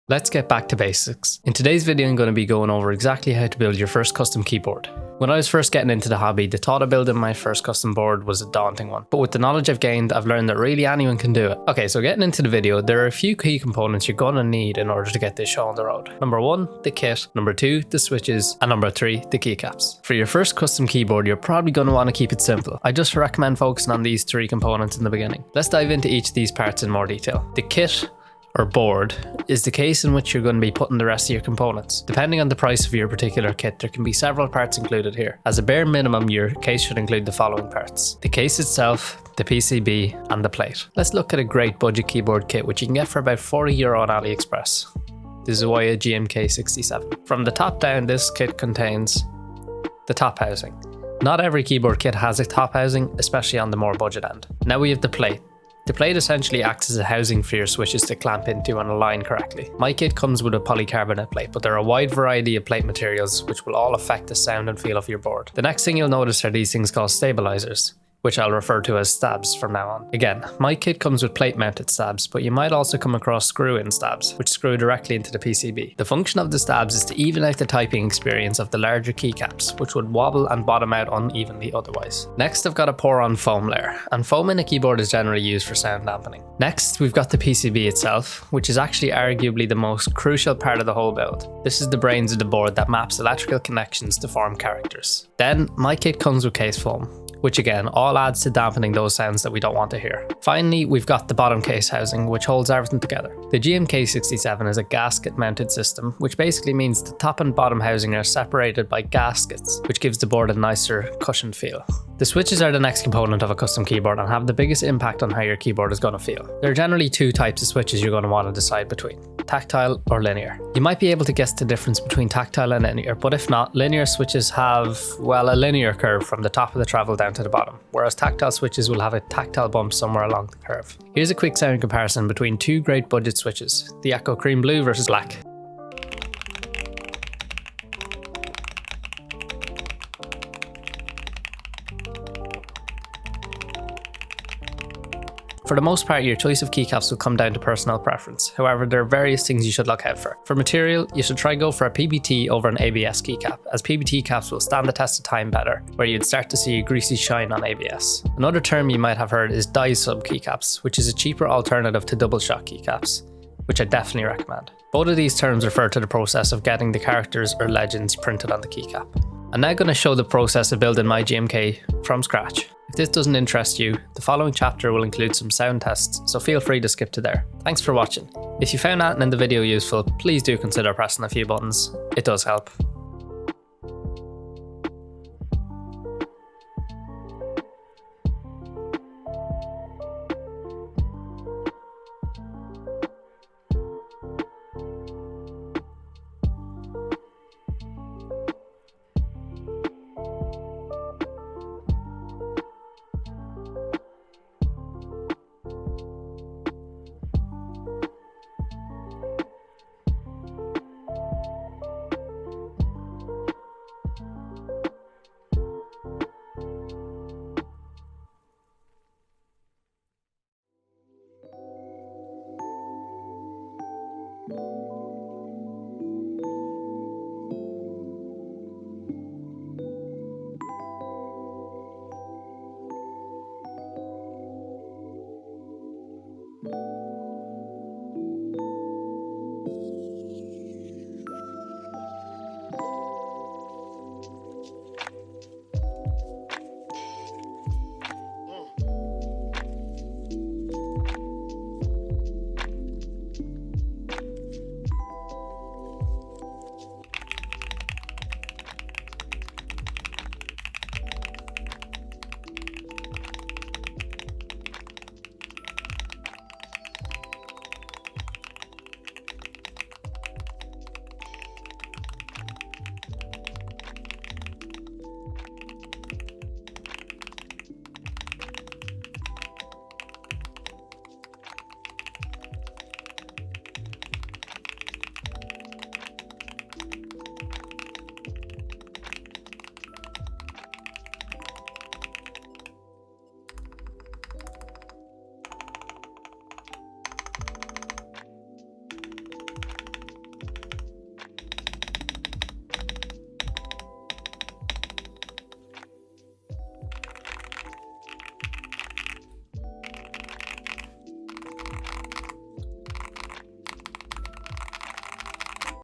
Let's get back to basics. In today's video, I'm going to be going over exactly how to build your first custom keyboard. When I was first getting into the hobby, the thought of building my first custom board was a daunting one. But with the knowledge I've gained, I've learned that really anyone can do it. Okay, so getting into the video, there are a few key components you're going to need in order to get this show on the road. Number 1, the kit. Number 2, the switches. And number 3, the keycaps. For your first custom keyboard, you're probably going to want to keep it simple. I just recommend focusing on these 3 components in the beginning. Let's dive into each of these parts in more detail. The kit, or board, is the case in which you're going to be putting the rest of your components. Depending on the price of your particular kit, there can be several parts included here. As a bare minimum, your case should include the following parts: the case itself, the PCB, and the plate. Let's look at a great budget keyboard kit which you can get for about €40 on AliExpress. The Zuoya GMK67. From the top down, this kit contains the top housing. Not every keyboard kit has a top housing, especially on the more budget end. Now we have the plate. The plate essentially acts as a housing for your switches to clamp into and align correctly. My kit comes with a polycarbonate plate, but there are a wide variety of plate materials which will all affect the sound and feel of your board. The next thing you'll notice are these things called stabilizers, which I'll refer to as stabs from now on. Again, my kit comes with plate mounted stabs, but you might also come across screw-in stabs, which screw directly into the PCB. The function of the stabs is to even out the typing experience of the larger keycaps, which would wobble and bottom out unevenly otherwise. Next, I've got a pour-on foam layer, and foam in a keyboard is generally used for sound dampening. Next, we've got the PCB itself, which is actually arguably the most crucial part of the whole build. This is the brains of the board that maps electrical connections to form characters. Then, my kit comes with case foam, which again all adds to dampening those sounds that we don't want to hear. Finally, we've got the bottom case housing, which holds everything together. The GMK67 is a gasket mounted system, which basically means the top and bottom housing are separated by gaskets, which gives the board a nicer cushioned feel. The switches are the next component of a custom keyboard and have the biggest impact on how your keyboard is going to feel. There are generally 2 types of switches you're going to want to decide between: tactile or linear. You might be able to guess the difference between tactile and linear, but if not, linear switches have, well, a linear curve from the top of the travel down to the bottom, whereas tactile switches will have a tactile bump somewhere along the curve. Here's a quick sound comparison between 2 great budget switches, the Echo Cream Blue versus Black. For the most part, your choice of keycaps will come down to personal preference. However, there are various things you should look out for. For material, you should try go for a PBT over an ABS keycap, as PBT caps will stand the test of time better, where you'd start to see a greasy shine on ABS. Another term you might have heard is die-sub keycaps, which is a cheaper alternative to double shot keycaps, which I definitely recommend. Both of these terms refer to the process of getting the characters or legends printed on the keycap. I'm now going to show the process of building my GMK from scratch. If this doesn't interest you, the following chapter will include some sound tests, so feel free to skip to there. Thanks for watching. If you found anything in the video useful, please do consider pressing a few buttons. It does help.